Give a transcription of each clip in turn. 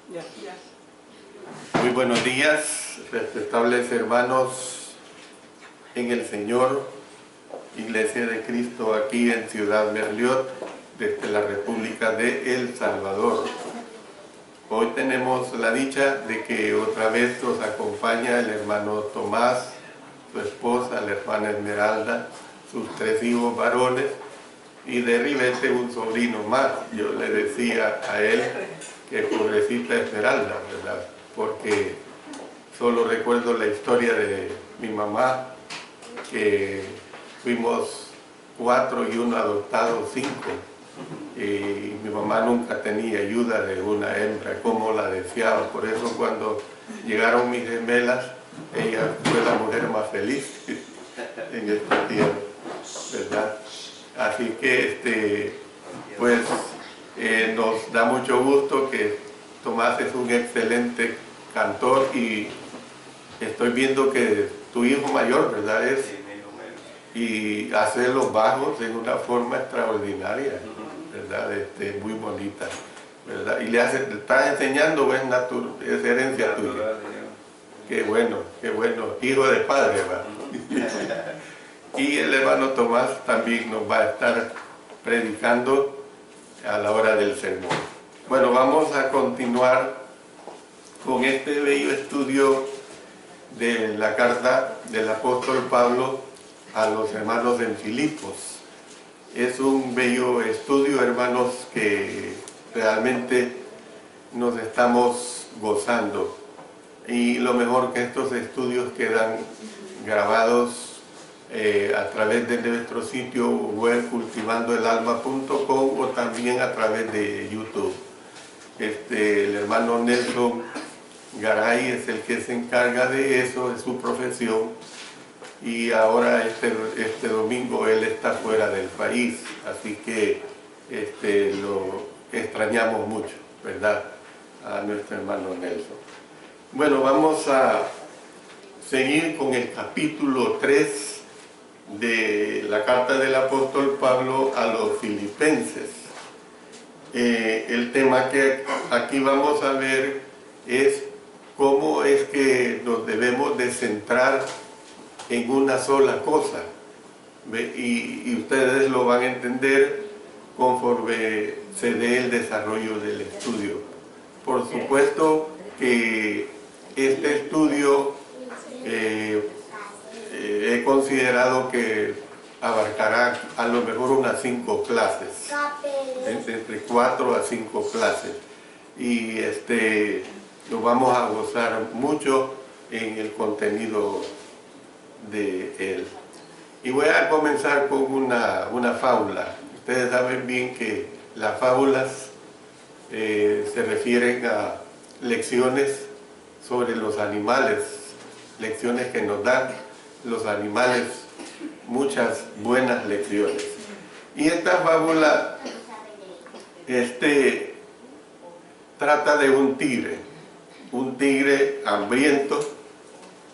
Muy buenos días, respetables hermanos en el Señor, Iglesia de Cristo aquí en Ciudad Merliot, desde la República de El Salvador. Hoy tenemos la dicha de que otra vez nos acompaña el hermano Tomás, su esposa, la hermana Esmeralda, sus 3 hijos varones y de Rivete un sobrino más. Yo le decía a él que pobrecita Esmeralda, ¿verdad? Porque solo recuerdo la historia de mi mamá, que fuimos 4 y uno adoptado 5. Y mi mamá nunca tenía ayuda de una hembra, como la deseaba. Por eso cuando llegaron mis gemelas, ella fue la mujer más feliz en este tiempo, ¿verdad? Así que pues nos da mucho gusto que Tomás es un excelente cantor y estoy viendo que tu hijo mayor, ¿verdad? Y hace los bajos en una forma extraordinaria, ¿verdad? Muy bonita, ¿verdad? Y le estás enseñando, es herencia tuya. Qué bueno, hijo de padre, ¿verdad? Y el hermano Tomás también nos va a estar predicando a la hora del sermón. Bueno, vamos a continuar con este bello estudio de la carta del apóstol Pablo a los hermanos en Filipos. Es un bello estudio, hermanos, que realmente nos estamos gozando. Y lo mejor que estos estudios quedan grabados a través de nuestro sitio web cultivandoelalma.com o también a través de YouTube. El hermano Nelson Garay es el que se encarga de eso, de su profesión, y ahora este domingo él está fuera del país, así que lo extrañamos mucho, ¿verdad?, a nuestro hermano Nelson. Bueno, vamos a seguir con el capítulo 3 de la carta del apóstol Pablo a los filipenses. El tema que aquí vamos a ver es cómo es que nos debemos de centrar en una sola cosa. Y ustedes lo van a entender conforme se dé el desarrollo del estudio. Por supuesto que este estudio he considerado que abarcará a lo mejor unas 5 clases, entre 4 a 5 clases, y nos vamos a gozar mucho en el contenido de él. Y voy a comenzar con una fábula. Ustedes saben bien que las fábulas se refieren a lecciones sobre los animales, lecciones que nos dan los animales, muchas buenas lecciones. Y esta fábula trata de un tigre hambriento.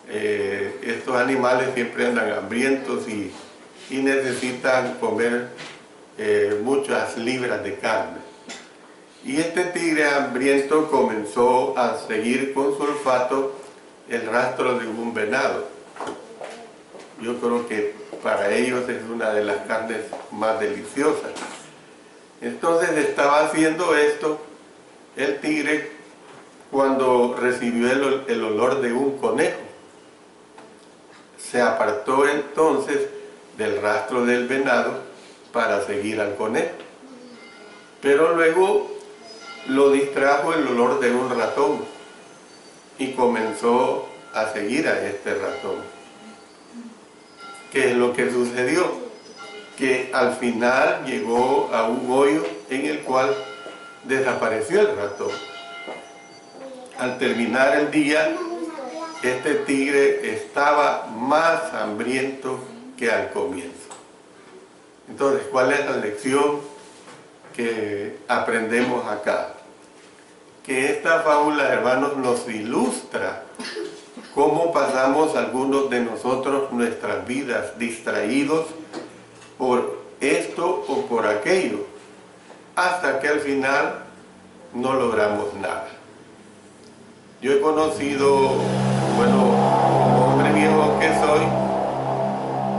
Estos animales siempre andan hambrientos y necesitan comer muchas libras de carne. Y este tigre hambriento comenzó a seguir con su olfato el rastro de un venado. Yo creo que para ellos es una de las carnes más deliciosas. Entonces estaba haciendo esto el tigre cuando recibió el olor de un conejo. Se apartó entonces del rastro del venado para seguir al conejo. Pero luego lo distrajo el olor de un ratón y comenzó a seguir a este ratón. ¿Qué es lo que sucedió? Que al final llegó a un hoyo en el cual desapareció el ratón. Al terminar el día, este tigre estaba más hambriento que al comienzo. Entonces, ¿cuál es la lección que aprendemos acá? Que esta fábula, hermanos, nos ilustra cómo pasamos algunos de nosotros nuestras vidas distraídos por esto o por aquello, hasta que al final no logramos nada. Yo he conocido, bueno, como hombre viejo que soy,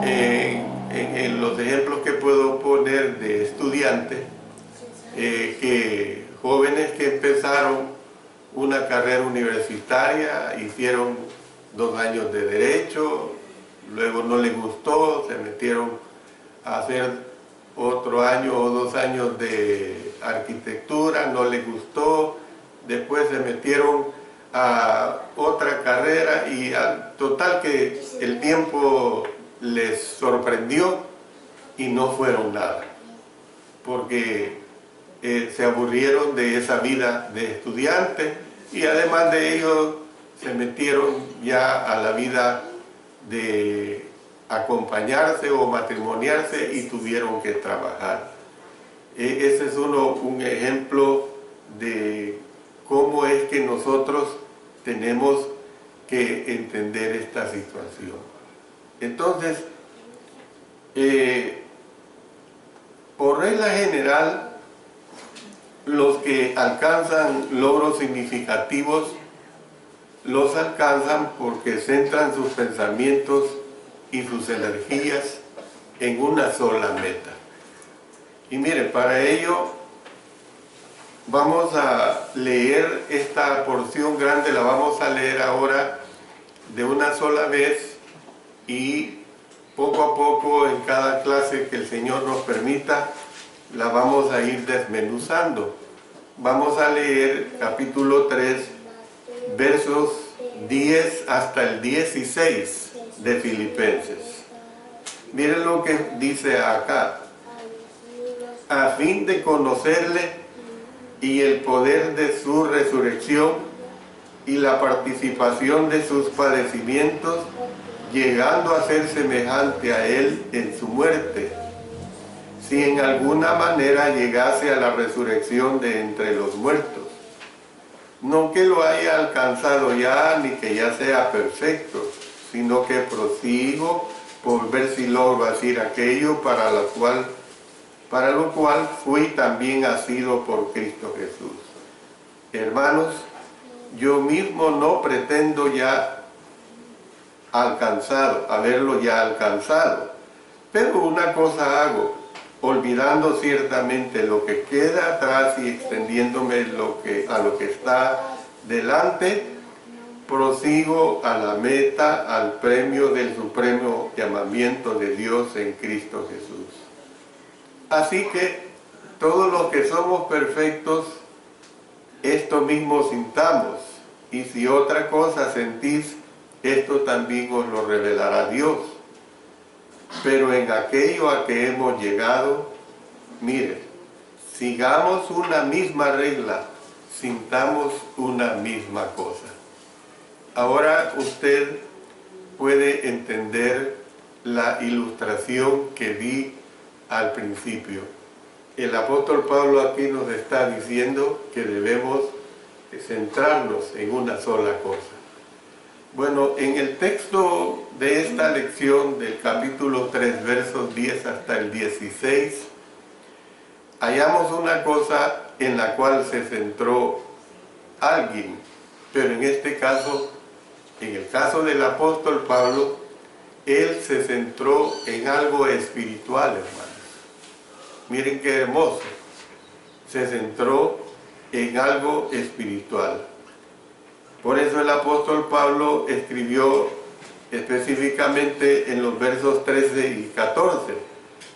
en los ejemplos que puedo poner de estudiantes, que jóvenes que empezaron una carrera universitaria, hicieron 2 años de derecho, luego no les gustó, se metieron a hacer otro año o 2 años de arquitectura, no les gustó, después se metieron a otra carrera y al total que el tiempo les sorprendió y no fueron nada, porque se aburrieron de esa vida de estudiante y además de ello se metieron ya a la vida de acompañarse o matrimoniarse y tuvieron que trabajar. Ese es un ejemplo de cómo es que nosotros tenemos que entender esta situación. Entonces, por regla general, los que alcanzan logros significativos los alcanzan porque centran sus pensamientos y sus energías en una sola meta. Y mire, para ello vamos a leer esta porción grande, la vamos a leer ahora de una sola vez y poco a poco en cada clase que el Señor nos permita la vamos a ir desmenuzando. Vamos a leer capítulo 3, versos 10 hasta el 16 de Filipenses. Miren lo que dice acá. A fin de conocerle y el poder de su resurrección y la participación de sus padecimientos, llegando a ser semejante a él en su muerte, si en alguna manera llegase a la resurrección de entre los muertos. No que lo haya alcanzado ya, ni que ya sea perfecto, sino que prosigo por ver si logro hacer aquello para lo cual fui también asido por Cristo Jesús. Hermanos, yo mismo no pretendo ya haberlo ya alcanzado, pero una cosa hago, olvidando ciertamente lo que queda atrás y extendiéndome a lo que está delante, prosigo a la meta, al premio del supremo llamamiento de Dios en Cristo Jesús. Así que todos los que somos perfectos, esto mismo sintamos, y si otra cosa sentís, esto también os lo revelará Dios. Pero en aquello a que hemos llegado, mire, sigamos una misma regla, sintamos una misma cosa. Ahora usted puede entender la ilustración que di al principio. El apóstol Pablo aquí nos está diciendo que debemos centrarnos en una sola cosa. Bueno, en el texto de esta lección del capítulo 3, versos 10 hasta el 16, hallamos una cosa en la cual se centró alguien, pero en este caso, en el caso del apóstol Pablo, él se centró en algo espiritual, hermanos. Miren qué hermoso. Se centró en algo espiritual. Por eso el apóstol Pablo escribió específicamente en los versos 13 y 14.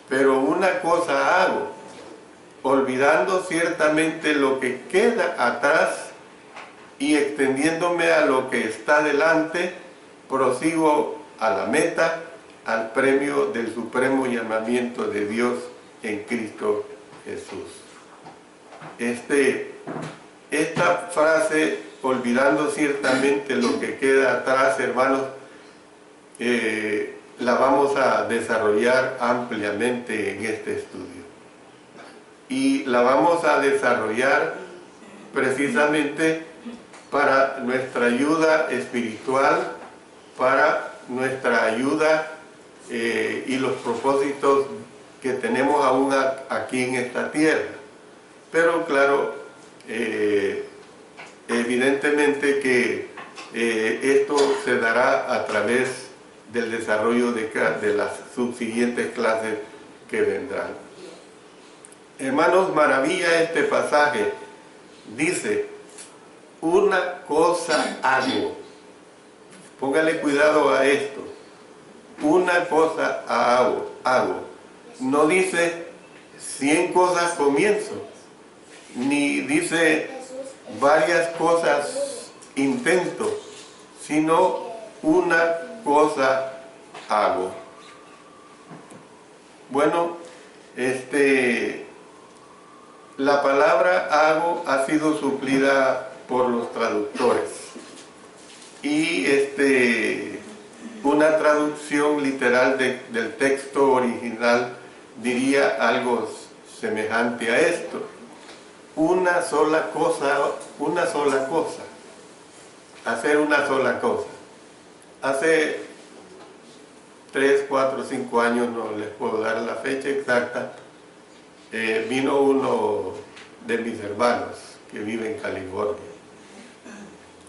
Pero una cosa hago, olvidando ciertamente lo que queda atrás y extendiéndome a lo que está delante, prosigo a la meta, al premio del supremo llamamiento de Dios en Cristo Jesús. Esta frase, olvidando ciertamente lo que queda atrás, hermanos, la vamos a desarrollar ampliamente en este estudio. Y la vamos a desarrollar precisamente para nuestra ayuda espiritual, para nuestra ayuda y los propósitos que tenemos aún aquí en esta tierra. Pero claro, evidentemente evidentemente que esto se dará a través del desarrollo de las subsiguientes clases que vendrán. Hermanos, maravilla este pasaje. Dice, una cosa hago. Póngale cuidado a esto. Una cosa hago. No dice 100 cosas comienzo, ni dice varias cosas intento, sino una cosa hago. Bueno, la palabra hago ha sido suplida por los traductores y una traducción literal del texto original diría algo semejante a esto: una sola cosa, hacer una sola cosa. Hace 3, 4, 5 años, no les puedo dar la fecha exacta, vino uno de mis hermanos que vive en California.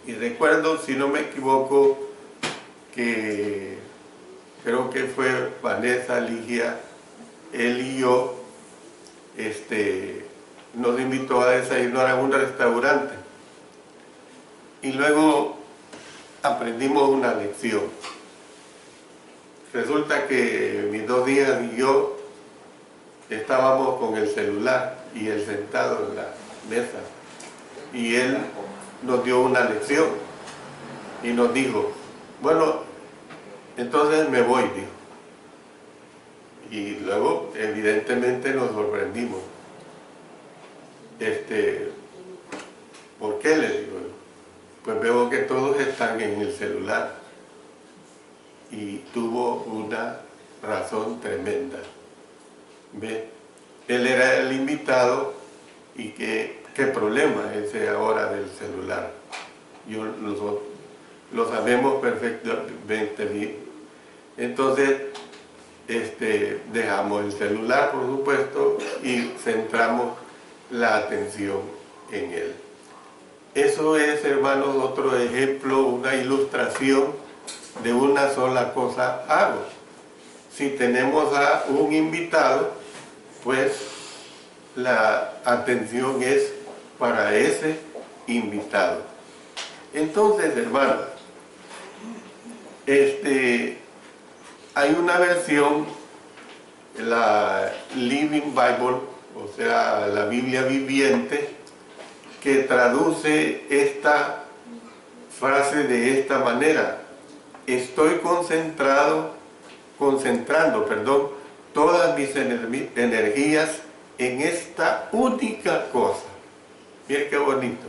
Y recuerdo, si no me equivoco, que creo que fue Vanessa, Ligia, él y yo, nos invitó a desayunar a un restaurante. Y luego aprendimos una lección. Resulta que mis 2 hijas y yo estábamos con el celular y él sentado en la mesa. Y él nos dio una lección y nos dijo, bueno, entonces me voy, dijo. Y luego, evidentemente, nos sorprendimos. ¿Por qué? Le digo. Pues veo que todos están en el celular. Y tuvo una razón tremenda. ¿Ve? Él era el invitado y qué problema ese ahora del celular. Nosotros lo sabemos perfectamente bien. Entonces, dejamos el celular, por supuesto, y centramos la atención en él. Eso es, hermanos, otro ejemplo, una ilustración de una sola cosa hago. Si tenemos a un invitado, pues la atención es para ese invitado. Entonces, hermanos, hay una versión, la Living Bible, o sea, la Biblia viviente, que traduce esta frase de esta manera: estoy concentrando todas mis energías en esta única cosa. Miren qué bonito.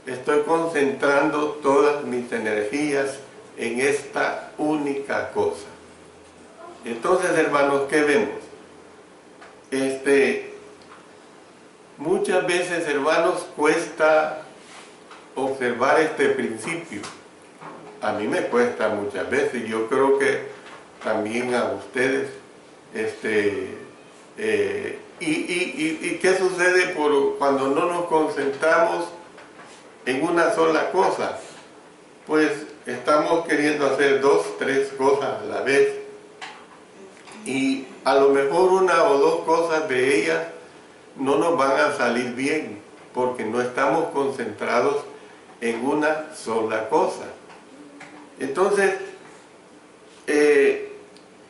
Estoy concentrando todas mis energías en esta única cosa. Entonces, hermanos, ¿qué vemos? Muchas veces, hermanos, cuesta observar este principio. A mí me cuesta muchas veces, yo creo que también a ustedes. ¿Y qué sucede cuando no nos concentramos en una sola cosa? Pues estamos queriendo hacer 2, 3 cosas a la vez, y a lo mejor 1 o 2 cosas de ellas no nos van a salir bien, porque no estamos concentrados en una sola cosa. Entonces,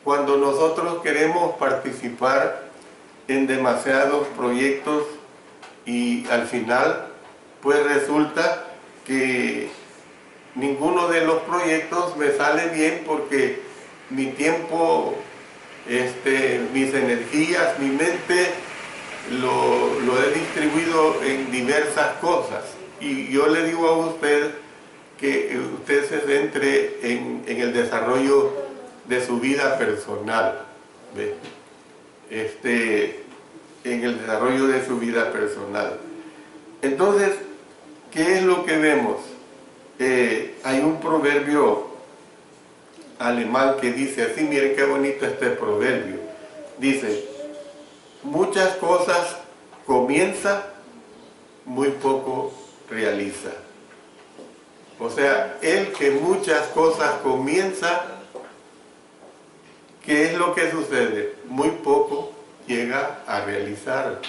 cuando nosotros queremos participar en demasiados proyectos y al final, pues resulta que ninguno de los proyectos me sale bien, porque mi tiempo, mis energías, mi mente lo he distribuido en diversas cosas. Y yo le digo a usted que usted se centre en el desarrollo de su vida personal. ¿Ve? En el desarrollo de su vida personal. Entonces, ¿qué es lo que vemos? Hay un proverbio alemán que dice así, miren qué bonito este proverbio. Dice, muchas cosas comienza, muy poco realiza. O sea, el que muchas cosas comienza, ¿qué es lo que sucede? Muy poco llega a realizar.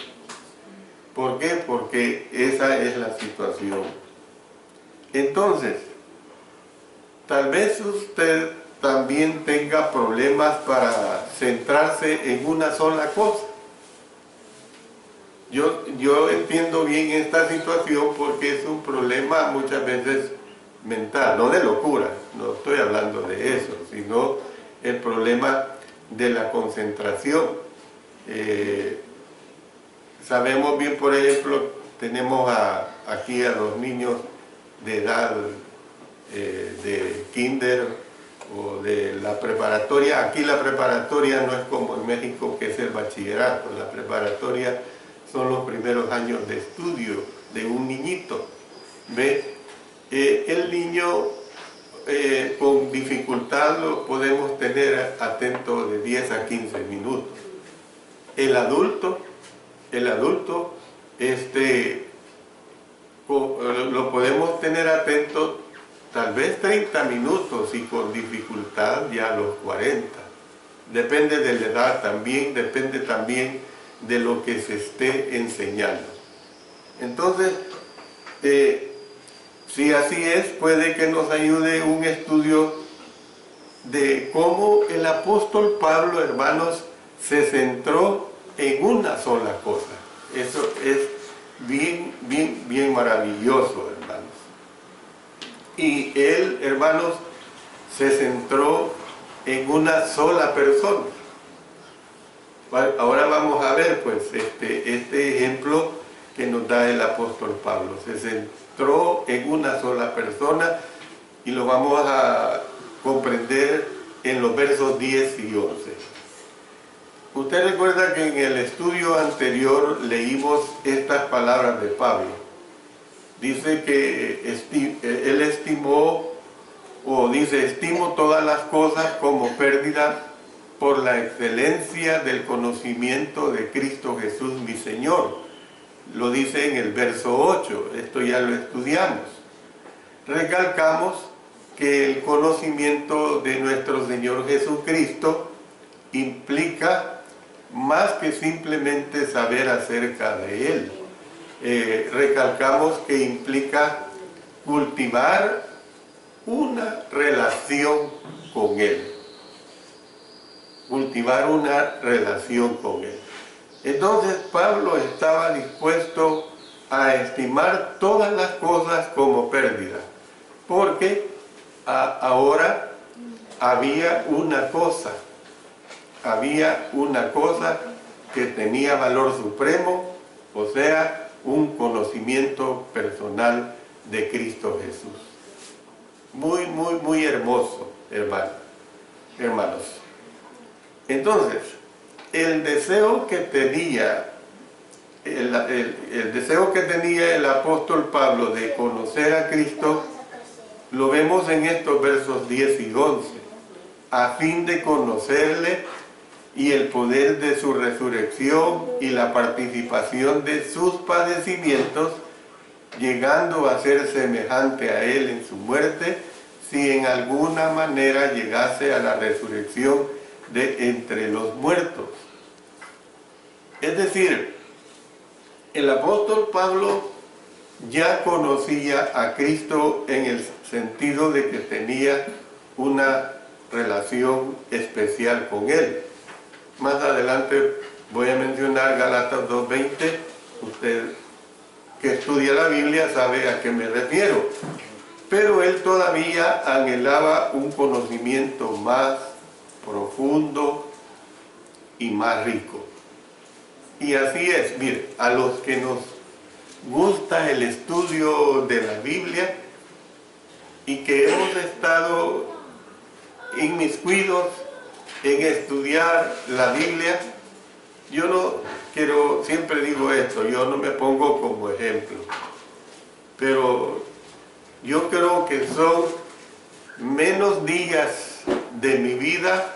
¿Por qué? Porque esa es la situación. Entonces, tal vez usted también tenga problemas para centrarse en una sola cosa. Yo entiendo bien esta situación porque es un problema muchas veces mental, no de locura, no estoy hablando de eso, sino el problema de la concentración. Sabemos bien, por ejemplo, tenemos aquí a los niños de edad de kinder o de la preparatoria. Aquí la preparatoria no es como en México, que es el bachillerato. La preparatoria son los primeros años de estudio de un niñito. ¿Ve? El niño con dificultad lo podemos tener atento de 10 a 15 minutos. El adulto lo podemos tener atento tal vez 30 minutos y con dificultad ya a los 40. Depende de la edad también, depende también de lo que se esté enseñando. Entonces, si así es, puede que nos ayude un estudio de cómo el apóstol Pablo, hermanos, se centró en una sola cosa. Eso es bien maravilloso, hermanos. Y él, hermanos, se centró en una sola persona. Ahora vamos a ver pues este ejemplo que nos da el apóstol Pablo. Se centró en una sola persona y lo vamos a comprender en los versos 10 y 11. Usted recuerda que en el estudio anterior leímos estas palabras de Pablo. Dice que él estimó, o dice, estimo todas las cosas como pérdida por la excelencia del conocimiento de Cristo Jesús mi Señor. Lo dice en el verso 8, esto ya lo estudiamos. Recalcamos que el conocimiento de nuestro Señor Jesucristo implica más que simplemente saber acerca de Él. Recalcamos que implica cultivar una relación con Él. Cultivar una relación con Él. Entonces Pablo estaba dispuesto a estimar todas las cosas como pérdida, porque ahora había una cosa que tenía valor supremo, o sea, un conocimiento personal de Cristo Jesús. Muy hermoso, hermanos. Entonces, el deseo que tenía el apóstol Pablo de conocer a Cristo, lo vemos en estos versos 10 y 11, a fin de conocerle y el poder de su resurrección y la participación de sus padecimientos, llegando a ser semejante a él en su muerte, si en alguna manera llegase a la resurrección de entre los muertos. Es decir, el apóstol Pablo ya conocía a Cristo en el sentido de que tenía una relación especial con él. Más adelante voy a mencionar Gálatas 2:20. Usted que estudia la Biblia sabe a qué me refiero. Pero él todavía anhelaba un conocimiento más profundo y más rico. Y así es, mire, a los que nos gusta el estudio de la Biblia y que hemos estado inmiscuidos en estudiar la Biblia, yo no quiero, siempre digo esto, yo no me pongo como ejemplo, pero yo creo que son menos días de mi vida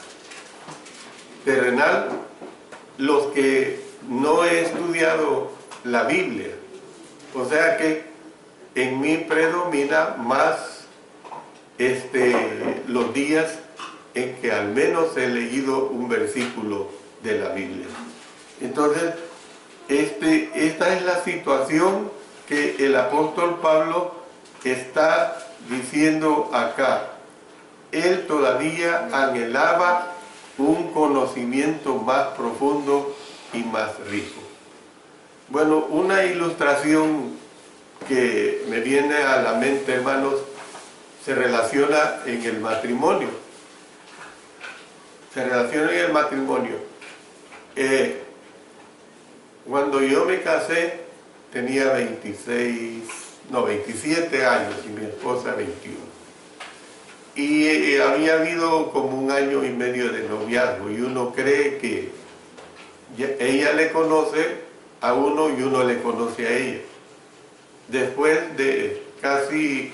terrenal los que no he estudiado la Biblia. O sea que en mí predomina más los días en que al menos he leído un versículo de la Biblia. Entonces, esta es la situación que el apóstol Pablo está diciendo acá. Él todavía anhelaba un conocimiento más profundo y más rico. Bueno, una ilustración que me viene a la mente, hermanos, se relaciona en el matrimonio. Se relaciona en el matrimonio. Cuando yo me casé, tenía 27 años y mi esposa 21. Y había habido como 1 año y medio de noviazgo y uno cree que ella le conoce a uno y uno le conoce a ella. Después de casi,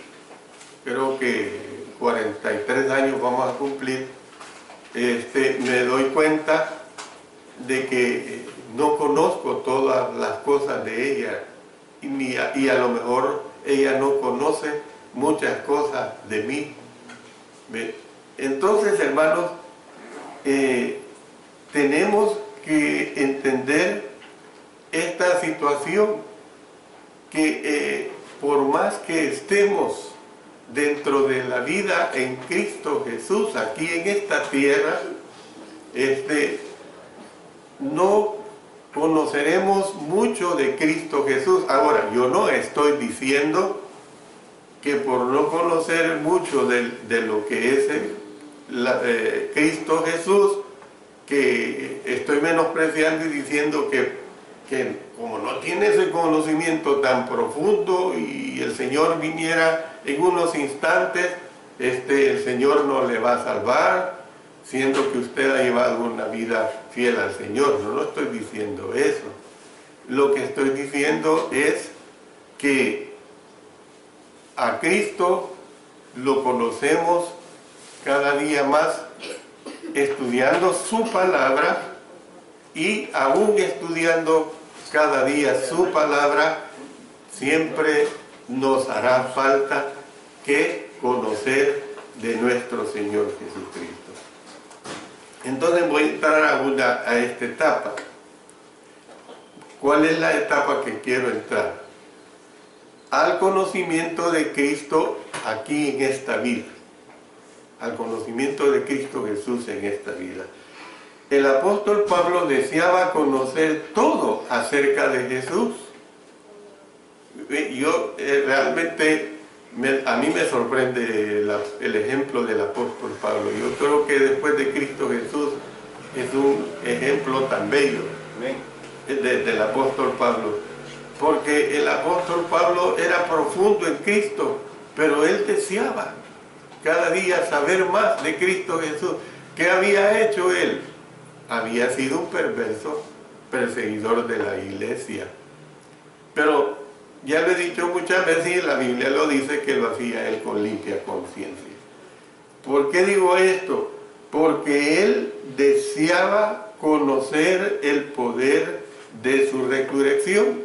creo que 43 años vamos a cumplir, me doy cuenta de que no conozco todas las cosas de ella y a lo mejor ella no conoce muchas cosas de mí. Entonces, hermanos, tenemos que entender esta situación, que por más que estemos dentro de la vida en Cristo Jesús, aquí en esta tierra, no conoceremos mucho de Cristo Jesús. Ahora, yo no estoy diciendo que por no conocer mucho de lo que es Cristo Jesús, que estoy menospreciando y diciendo que como no tiene ese conocimiento tan profundo y el Señor viniera en unos instantes, el Señor no le va a salvar, siendo que usted ha llevado una vida fiel al Señor. No estoy diciendo eso. Lo que estoy diciendo es que a Cristo lo conocemos cada día más estudiando su palabra, y aún estudiando cada día su palabra, siempre nos hará falta que conocer de nuestro Señor Jesucristo. Entonces voy a entrar a esta etapa. ¿Cuál es la etapa que quiero entrar? Al conocimiento de Cristo aquí en esta vida. Al conocimiento de Cristo Jesús en esta vida. El apóstol Pablo deseaba conocer todo acerca de Jesús. Yo realmente, a mí me sorprende el ejemplo del apóstol Pablo. Yo creo que después de Cristo Jesús es un ejemplo tan bello del apóstol Pablo. Porque el apóstol Pablo era profundo en Cristo, pero él deseaba cada día saber más de Cristo Jesús. ¿Qué había hecho él? Había sido un perverso perseguidor de la iglesia. Pero ya lo he dicho muchas veces y la Biblia lo dice, que lo hacía él con limpia conciencia. ¿Por qué digo esto? Porque él deseaba conocer el poder de su resurrección.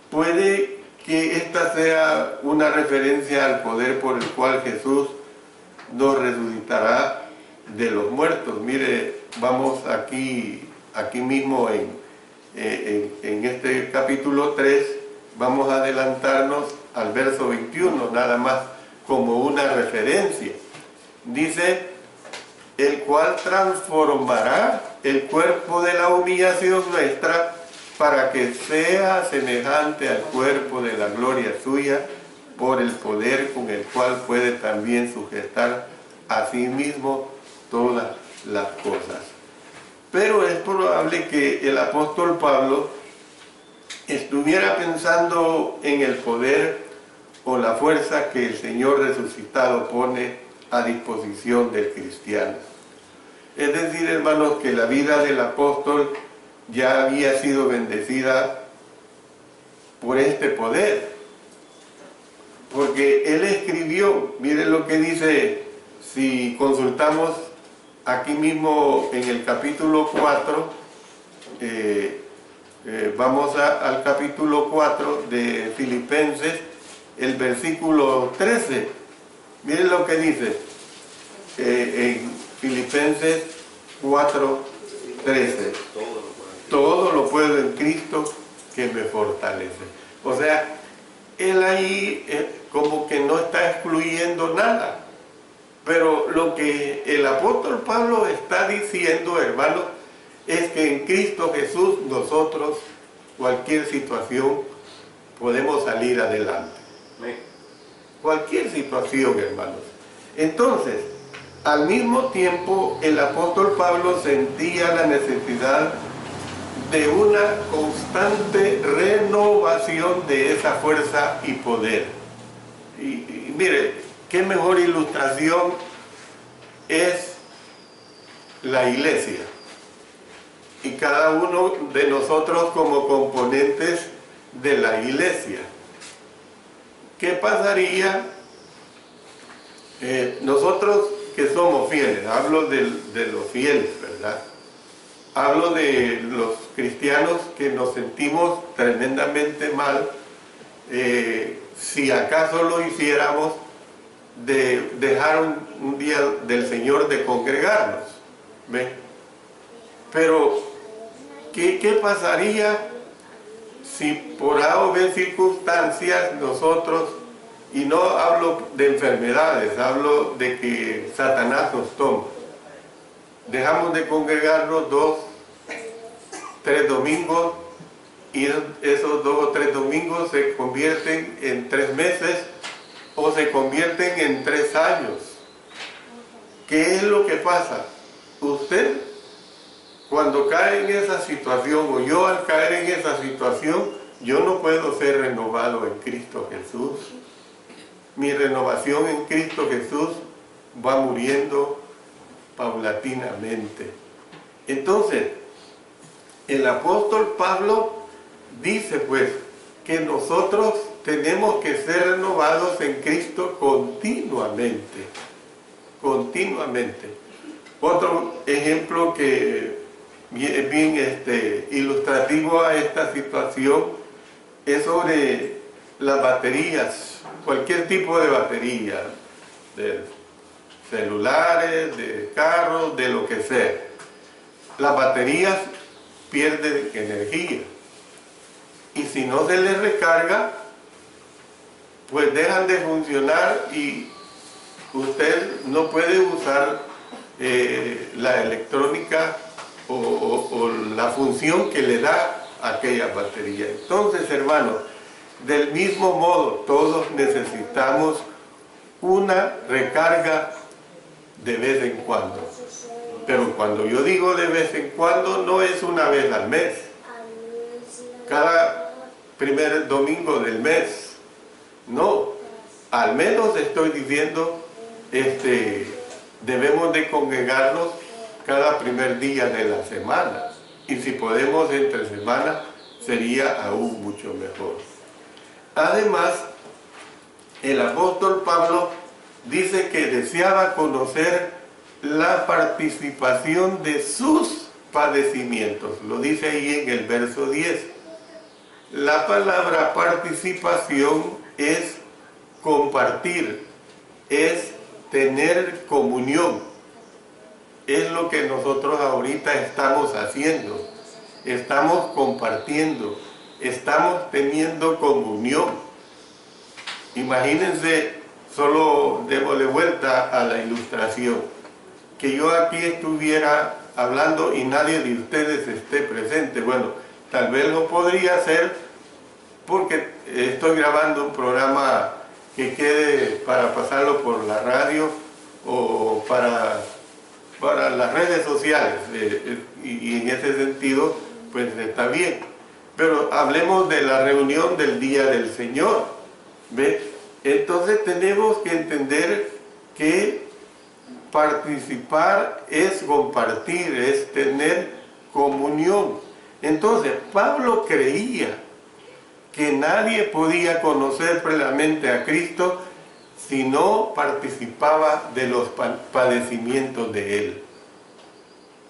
Puede que esta sea una referencia al poder por el cual Jesús nos resucitará de los muertos. Mire, vamos aquí mismo en este capítulo 3, vamos a adelantarnos al verso 21, nada más como una referencia. Dice, el cual transformará el cuerpo de la humillación nuestra para que sea semejante al cuerpo de la gloria suya, por el poder con el cual puede también sujetar a sí mismo todas las cosas. Pero es probable que el apóstol Pablo estuviera pensando en el poder o la fuerza que el Señor resucitado pone a disposición del cristiano. Es decir, hermanos, que la vida del apóstol ya había sido bendecida por este poder. Porque él escribió, miren lo que dice, si consultamos aquí mismo en el capítulo 4, vamos al capítulo 4 de Filipenses, el versículo 13. Miren lo que dice en Filipenses 4:13. Todo lo puedo en Cristo que me fortalece. O sea, él ahí como que no está excluyendo nada. Pero lo que el apóstol Pablo está diciendo, hermanos, es que en Cristo Jesús nosotros, cualquier situación, podemos salir adelante. Cualquier situación, hermanos. Entonces, al mismo tiempo, el apóstol Pablo sentía la necesidad de una constante renovación de esa fuerza y poder. Y mire, qué mejor ilustración es la iglesia. Y cada uno de nosotros como componentes de la iglesia. ¿Qué pasaría nosotros que somos fieles? Hablo de los fieles, ¿verdad? Hablo de los cristianos que nos sentimos tremendamente mal si acaso lo hiciéramos de dejar un día del Señor de congregarnos. ¿Ve? Pero, ¿qué pasaría si por A o B circunstancias nosotros, y no hablo de enfermedades, hablo de que Satanás nos toma, dejamos de congregarnos 2, 3 domingos, y esos 2 o 3 domingos se convierten en 3 meses o se convierten en 3 años? ¿Qué es lo que pasa? Usted, cuando cae en esa situación, o yo al caer en esa situación, yo no puedo ser renovado en Cristo Jesús. Mi renovación en Cristo Jesús va muriendo paulatinamente. Entonces, el apóstol Pablo dice pues que nosotros tenemos que ser renovados en Cristo continuamente. Continuamente. Otro ejemplo que es bien ilustrativo a esta situación es sobre las baterías, cualquier tipo de batería, de celulares, de carros, de lo que sea. Las baterías pierden energía y si no se les recarga, pues dejan de funcionar y usted no puede usar la electrónica o la función que le da aquella batería. Entonces, hermanos, del mismo modo, todos necesitamos una recarga de vez en cuando. Pero cuando yo digo de vez en cuando, no es una vez al mes. Cada primer domingo del mes. No. Al menos estoy diciendo, debemos de congregarnos cada primer día de la semana. Y si podemos entre semana, sería aún mucho mejor. Además, el apóstol Pablo dice que deseaba conocer la participación de sus padecimientos. Lo dice ahí en el verso 10. La palabra participación es compartir, es tener comunión. Es lo que nosotros ahorita estamos haciendo. Estamos compartiendo, estamos teniendo comunión. Imagínense, solo démosle vuelta a la ilustración, que yo aquí estuviera hablando y nadie de ustedes esté presente. Bueno, tal vez lo podría hacer porque estoy grabando un programa que quede para pasarlo por la radio o para las redes sociales, y en ese sentido pues está bien. Pero hablemos de la reunión del Día del Señor, ¿ve? Entonces tenemos que entender que participar es compartir, es tener comunión. Entonces Pablo creía que nadie podía conocer plenamente a Cristo si no participaba de los padecimientos de Él.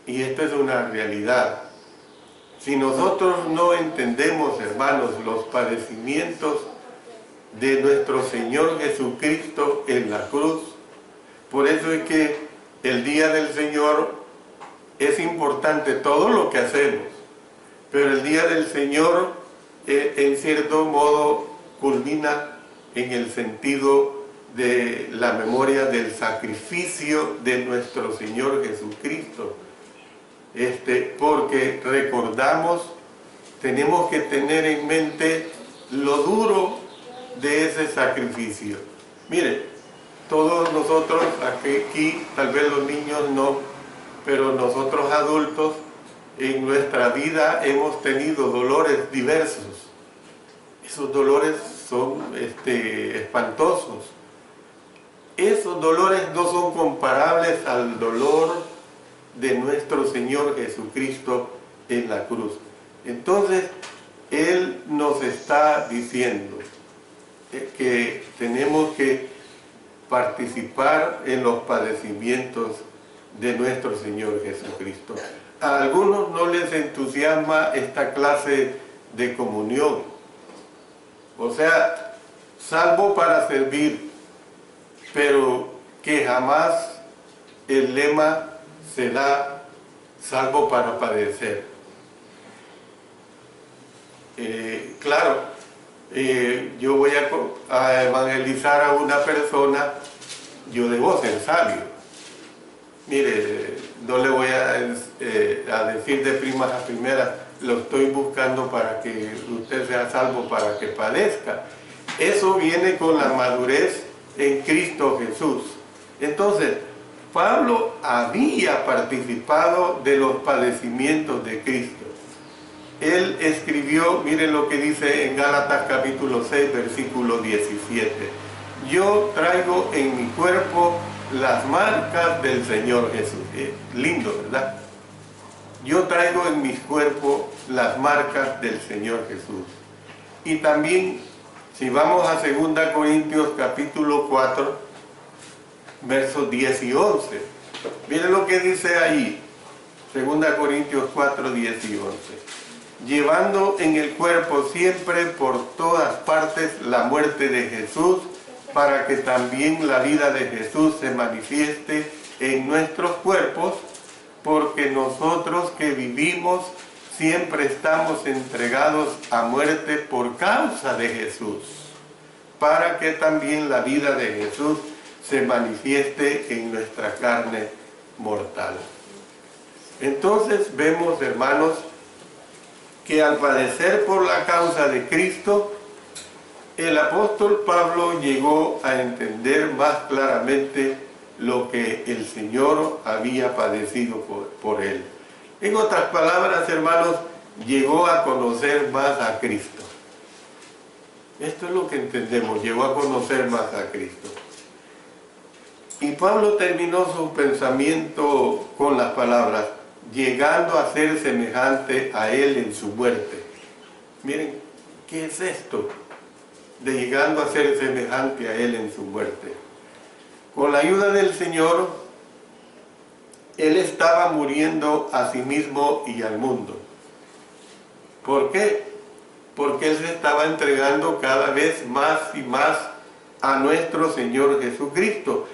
Y esto es una realidad. Si nosotros no entendemos, hermanos, los padecimientos de nuestro Señor Jesucristo en la cruz. Por eso es que el día del Señor es importante todo lo que hacemos, pero el día del Señor en cierto modo culmina en el sentido de la memoria del sacrificio de nuestro Señor Jesucristo. Porque recordamos, tenemos que tener en mente lo duro de ese sacrificio. Mire, todos nosotros aquí, tal vez los niños no, pero nosotros adultos en nuestra vida hemos tenido dolores diversos. Esos dolores son espantosos. Esos dolores no son comparables al dolor de nuestro Señor Jesucristo en la cruz. Entonces, Él nos está diciendo que tenemos que participar en los padecimientos de nuestro Señor Jesucristo. A algunos no les entusiasma esta clase de comunión. O sea, salvo para servir, pero que jamás el lema se da salvo para padecer. Claro, yo voy a evangelizar a una persona, yo debo ser sabio. Mire, no le voy a decir de primas a primeras, lo estoy buscando para que usted sea salvo, para que padezca. Eso viene con la madurez en Cristo Jesús. Entonces, Pablo había participado de los padecimientos de Cristo. Él escribió, miren lo que dice en Gálatas capítulo 6, versículo 17. Yo traigo en mi cuerpo las marcas del Señor Jesús. Lindo, ¿verdad? Yo traigo en mi cuerpo las marcas del Señor Jesús. Y también, si vamos a 2 Corintios capítulo 4, versos 10 y 11. Miren lo que dice ahí, 2 Corintios 4, 10 y 11. Llevando en el cuerpo siempre por todas partes la muerte de Jesús, para que también la vida de Jesús se manifieste en nuestros cuerpos, porque nosotros que vivimos siempre estamos entregados a muerte por causa de Jesús, para que también la vida de Jesús se manifieste en nuestra carne mortal. Entonces vemos, hermanos, que al padecer por la causa de Cristo, el apóstol Pablo llegó a entender más claramente lo que el Señor había padecido por él. En otras palabras, hermanos, llegó a conocer más a Cristo. Esto es lo que entendemos, llegó a conocer más a Cristo. Y Pablo terminó su pensamiento con las palabras, llegando a ser semejante a Él en su muerte. Miren, ¿qué es esto? De llegando a ser semejante a Él en su muerte. Con la ayuda del Señor, Él estaba muriendo a sí mismo y al mundo. ¿Por qué? Porque Él se estaba entregando cada vez más y más a nuestro Señor Jesucristo.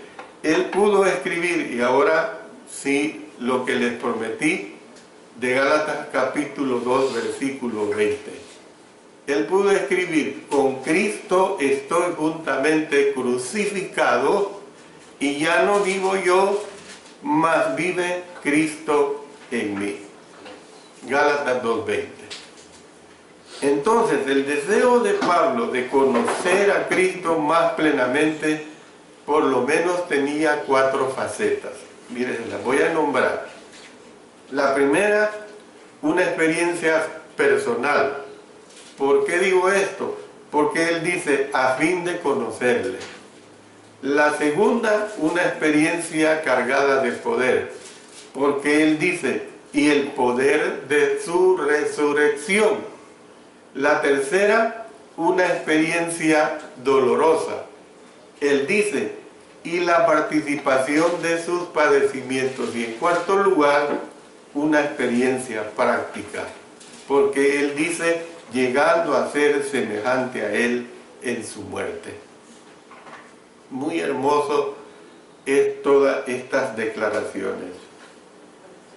Él pudo escribir, y ahora sí, lo que les prometí, de Gálatas capítulo 2, versículo 20. Él pudo escribir, con Cristo estoy juntamente crucificado, y ya no vivo yo, mas vive Cristo en mí. Gálatas 2:20. Entonces, el deseo de Pablo de conocer a Cristo más plenamente, por lo menos tenía 4 facetas. Miren, las voy a nombrar. La primera, una experiencia personal. ¿Por qué digo esto? Porque él dice, a fin de conocerle. La segunda, una experiencia cargada de poder. Porque él dice, y el poder de su resurrección. La tercera, una experiencia dolorosa. Él dice, y la participación de sus padecimientos. Y en cuarto lugar, una experiencia práctica. Porque él dice, llegando a ser semejante a Él en su muerte. Muy hermoso es todas estas declaraciones.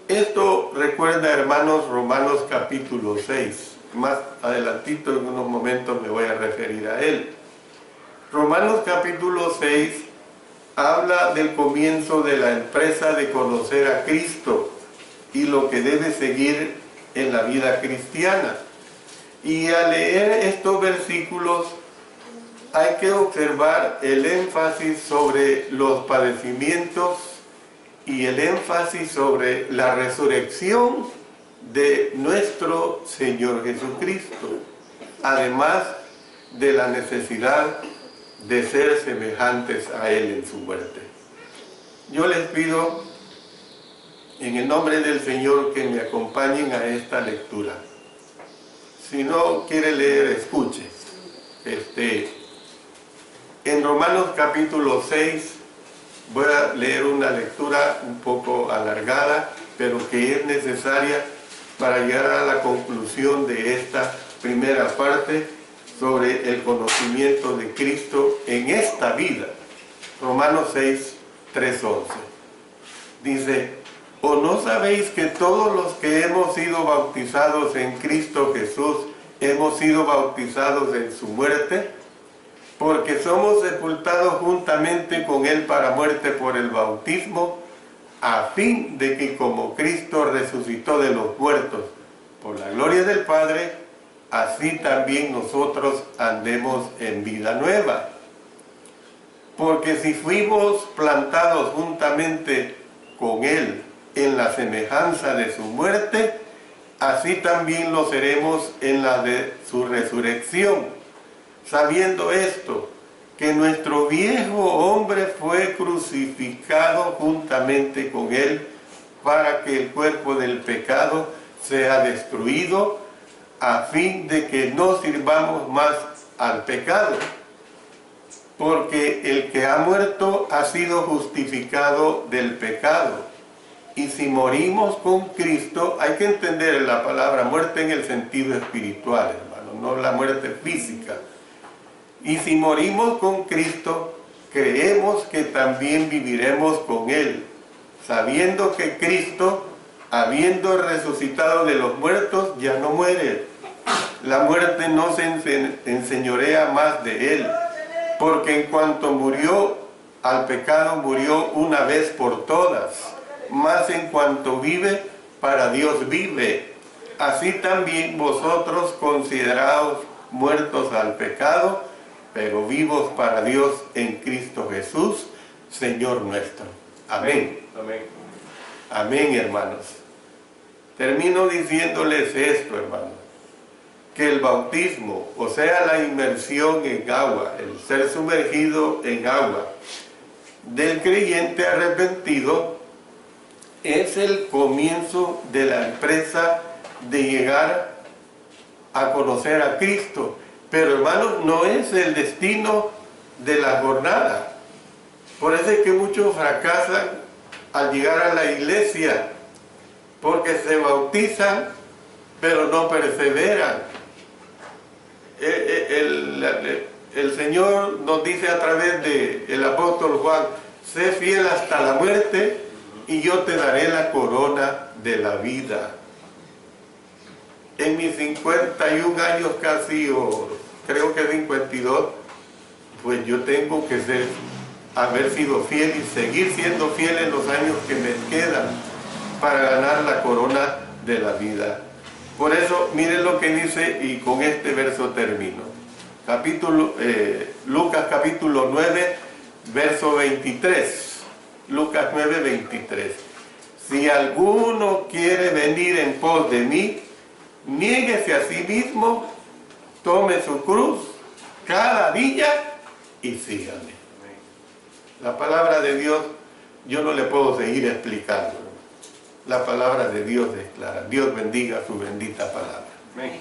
Esto recuerda, hermanos, Romanos capítulo 6. Más adelantito, en unos momentos, me voy a referir a él. Romanos capítulo 6 habla del comienzo de la empresa de conocer a Cristo y lo que debe seguir en la vida cristiana. Y al leer estos versículos hay que observar el énfasis sobre los padecimientos y el énfasis sobre la resurrección de nuestro Señor Jesucristo, además de la necesidad de ser semejantes a Él en su muerte. Yo les pido, en el nombre del Señor, que me acompañen a esta lectura. Si no quiere leer, escuche. En Romanos capítulo 6 voy a leer una lectura un poco alargada, pero que es necesaria para llegar a la conclusión de esta primera parte sobre el conocimiento de Cristo en esta vida. Romanos 6, 3:11. Dice: ¿O no sabéis que todos los que hemos sido bautizados en Cristo Jesús hemos sido bautizados en su muerte? Porque somos sepultados juntamente con Él para muerte por el bautismo, a fin de que como Cristo resucitó de los muertos por la gloria del Padre, así también nosotros andemos en vida nueva. Porque si fuimos plantados juntamente con Él en la semejanza de su muerte, así también lo seremos en la de su resurrección. Sabiendo esto, que nuestro viejo hombre fue crucificado juntamente con Él, para que el cuerpo del pecado sea destruido, a fin de que no sirvamos más al pecado. Porque el que ha muerto ha sido justificado del pecado. Y si morimos con Cristo, hay que entender la palabra muerte en el sentido espiritual, hermano, no la muerte física. Y si morimos con Cristo, creemos que también viviremos con Él, sabiendo que Cristo, habiendo resucitado de los muertos, ya no muere. La muerte no se enseñorea más de Él, porque en cuanto murió al pecado, murió una vez por todas. Mas en cuanto vive, para Dios vive. Así también vosotros consideraos muertos al pecado, pero vivos para Dios en Cristo Jesús, Señor nuestro. Amén. Amén. Amén, hermanos. Termino diciéndoles esto, hermanos, que el bautismo, o sea, la inmersión en agua, el ser sumergido en agua del creyente arrepentido, es el comienzo de la empresa de llegar a conocer a Cristo. Pero, hermanos, no es el destino de la jornada. Por eso es que muchos fracasan al llegar a la iglesia, porque se bautizan, pero no perseveran. El Señor nos dice a través del apóstol Juan: sé fiel hasta la muerte, y yo te daré la corona de la vida. En mis 51 años casi, o creo que 52, pues yo tengo que haber sido fiel y seguir siendo fiel en los años que me quedan para ganar la corona de la vida. Por eso, miren lo que dice, y con este verso termino. Lucas capítulo 9, verso 23. Lucas 9, 23. Si alguno quiere venir en pos de mí, niéguese a sí mismo, tome su cruz cada día y sígame. La palabra de Dios, yo no le puedo seguir explicando. La palabra de Dios es clara. Dios bendiga su bendita palabra. Amén.